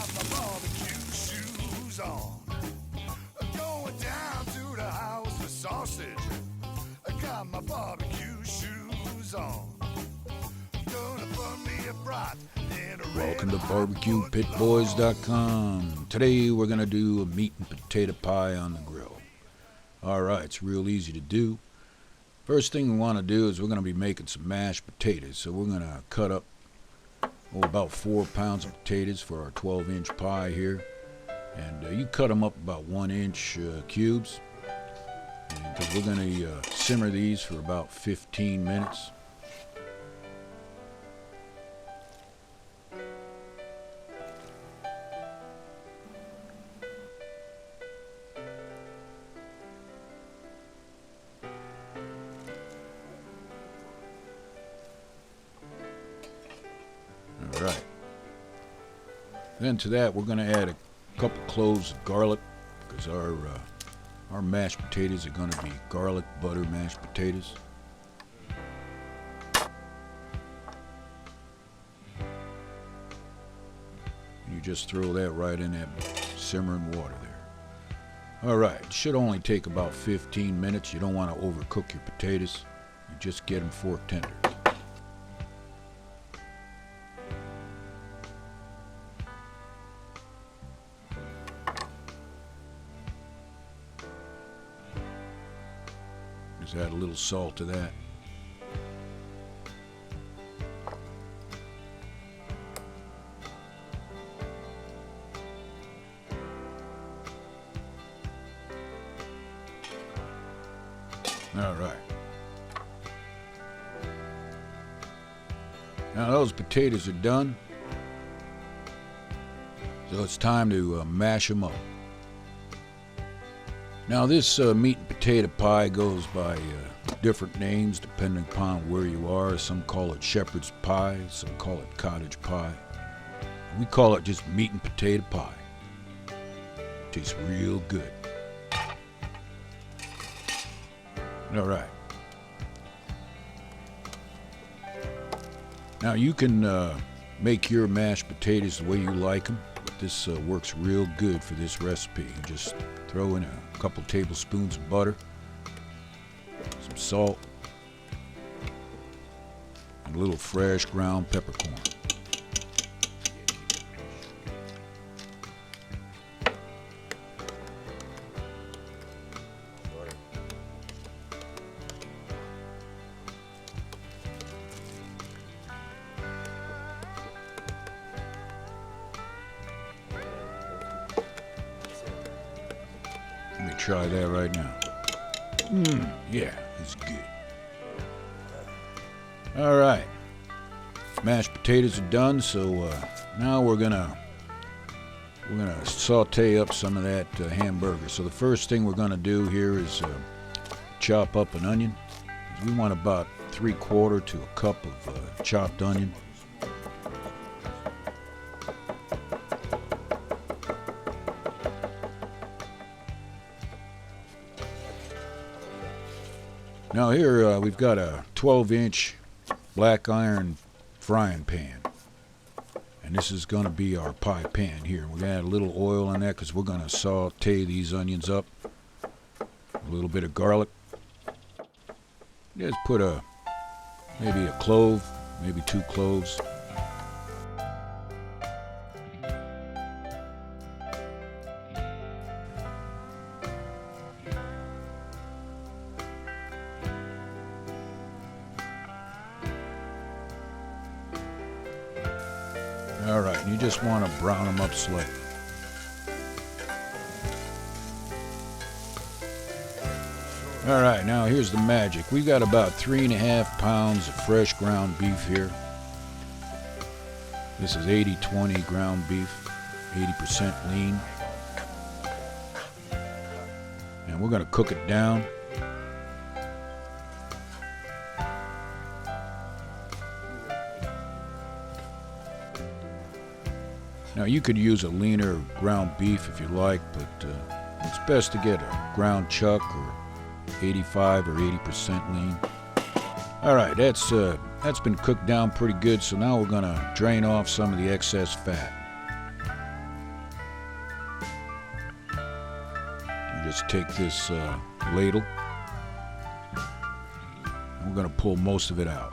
got my barbecue shoes on. Going down to the house for sausage. I got my barbecue shoes on. Gonna put me a brat in a Welcome to BBQPitBoys.com. Today we're going to do a meat and potato pie on the grill. Alright, it's real easy to do. First thing we want to do is we're going to be making some mashed potatoes. So we're going to cut up about 4 pounds of potatoes for our 12-inch pie here. And you cut them up about 1-inch cubes. Because we're going to simmer these for about 15 minutes. Alright. Then to that we're going to add a couple cloves of garlic, because our mashed potatoes are going to be garlic butter mashed potatoes. And you just throw that right in that simmering water there. Alright, it should only take about 15 minutes. You don't want to overcook your potatoes. You just get them fork tender. Just add a little salt to that. All right. Now those potatoes are done. So it's time to mash them up. Now this meat and potato pie goes by different names depending upon where you are. Some call it shepherd's pie, some call it cottage pie. We call it just meat and potato pie. Tastes real good. All right. Now you can make your mashed potatoes the way you like them, but this works real good for this recipe. You just throw in a couple tablespoons of butter, some salt, and a little fresh ground peppercorn. Let me try that right now. Yeah, it's good. All right, mashed potatoes are done. So now we're gonna saute up some of that hamburger. So the first thing we're gonna do here is chop up an onion. We want about 3/4 to a cup of chopped onion. Now here we've got a 12-inch black iron frying pan, and this is going to be our pie pan here. We're going to add a little oil in that because we're going to saute these onions up. A little bit of garlic. Just put maybe a clove, maybe 2 cloves. All right, and you just want to brown them up slightly. All right, now here's the magic. We've got about 3.5 pounds of fresh ground beef here. This is 80-20 ground beef, 80% lean. And we're going to cook it down. Now you could use a leaner ground beef if you like, but it's best to get a ground chuck or 85 or 80% lean. All right, that's been cooked down pretty good, so now we're gonna drain off some of the excess fat. just take this ladle. We're going to pull most of it out.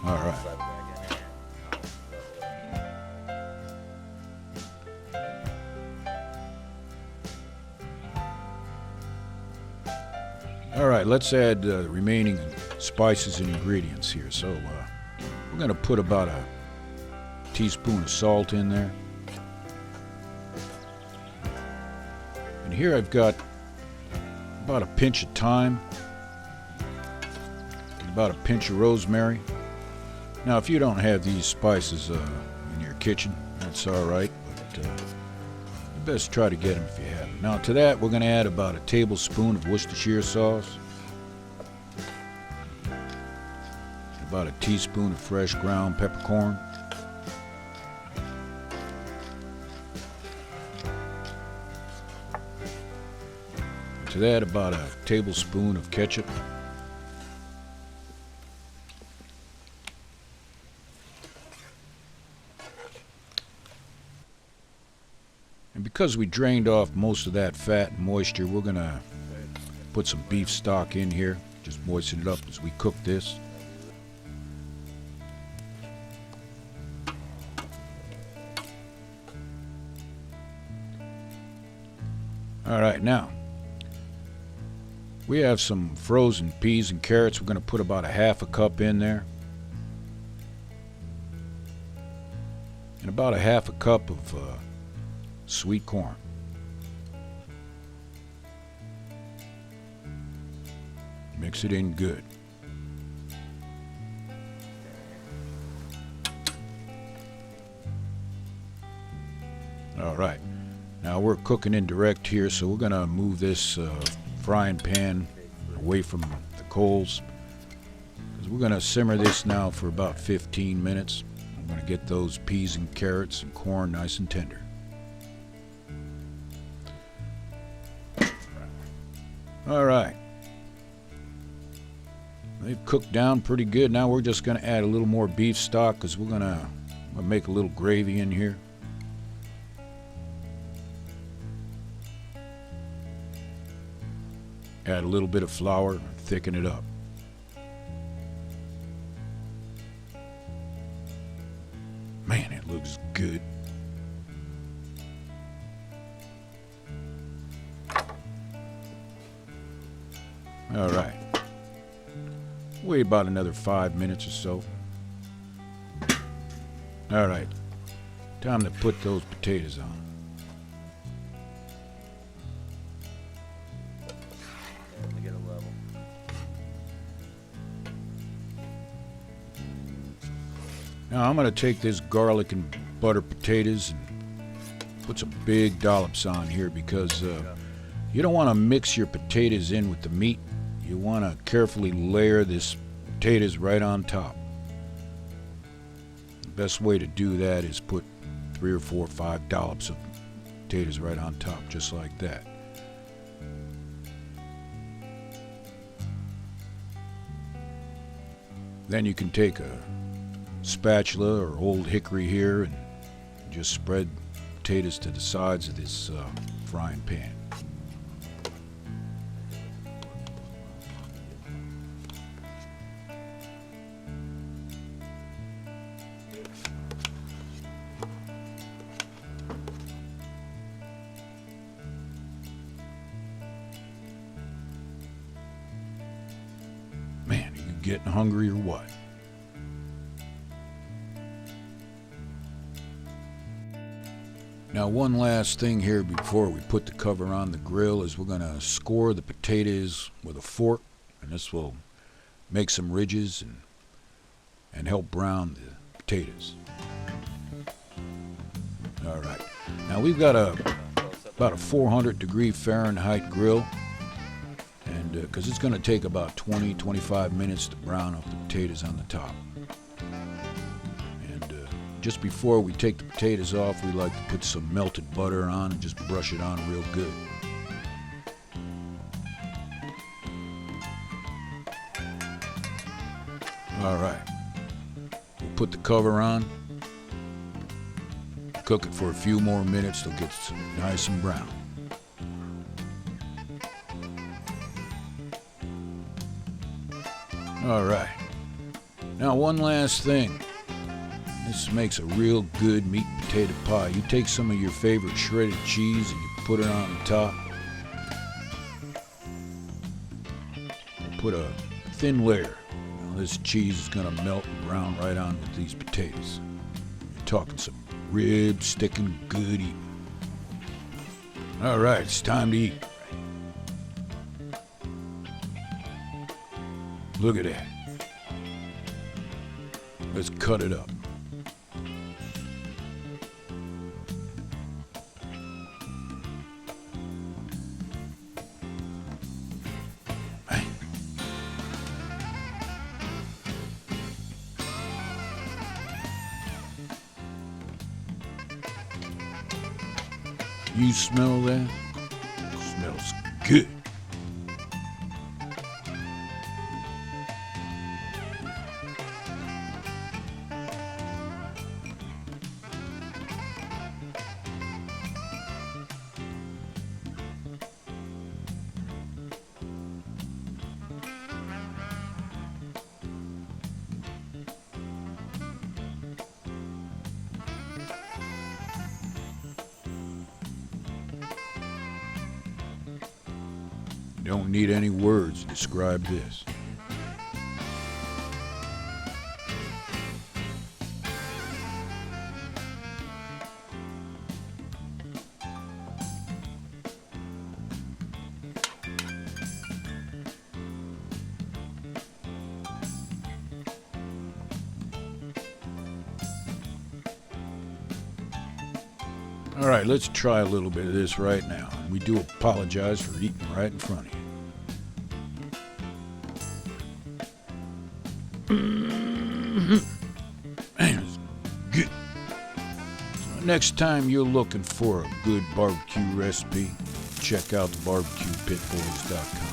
All right. All right, let's add the remaining spices and ingredients here. So we're going to put about a teaspoon of salt in there. And here I've got about a pinch of thyme and about a pinch of rosemary. Now, if you don't have these spices in your kitchen, that's all right, but you best try to get them if you have them. Now, to that, we're going to add about a tablespoon of Worcestershire sauce, about a teaspoon of fresh ground peppercorn, to that, about a tablespoon of ketchup, and because we drained off most of that fat and moisture, we're going to put some beef stock in here, just moisten it up as we cook this. All right, now we have some frozen peas and carrots. We're going to put about a half a cup in there. And about a half a cup of sweet corn. Mix it in good. All right. Now we're cooking indirect here, so we're going to move this frying pan away from the coals, because we're going to simmer this now for about 15 minutes. I'm going to get those peas and carrots and corn nice and tender. All right. They've cooked down pretty good. Now we're just going to add a little more beef stock, because we're going to make a little gravy in here. Add a little bit of flour, thicken it up. Man, it looks good. All right. Wait about another 5 minutes or so. All right. Time to put those potatoes on. Now I'm going to take this garlic and butter potatoes and put some big dollops on here, because you don't want to mix your potatoes in with the meat. You want to carefully layer this potatoes right on top. The best way to do that is put 3 or 4 or 5 dollops of potatoes right on top, just like that. Then you can take a spatula or old hickory here and just spread potatoes to the sides of this frying pan. Man, are you getting hungry or what? Now, one last thing here before we put the cover on the grill is we're going to score the potatoes with a fork, and this will make some ridges and help brown the potatoes. All right. Now we've got about a 400-degree Fahrenheit grill, and because it's going to take about 20-25 minutes to brown up the potatoes on the top. Just before we take the potatoes off, we like to put some melted butter on and just brush it on real good. All right. We'll put the cover on. The Cook it for a few more minutes till it gets nice and brown. All right. Now one last thing. This makes a real good meat and potato pie. You take some of your favorite shredded cheese and you put it on the top. Put a thin layer. Now this cheese is going to melt and brown right on with these potatoes. You're talking some ribs sticking good eating. All right, it's time to eat. Look at that. Let's cut it up. You smell that? It smells good. Don't need any words to describe this. All right, let's try a little bit of this right now. We do apologize for eating right in front of you. Man, it's good. So next time you're looking for a good barbecue recipe, check out the BBQPitBoys.com.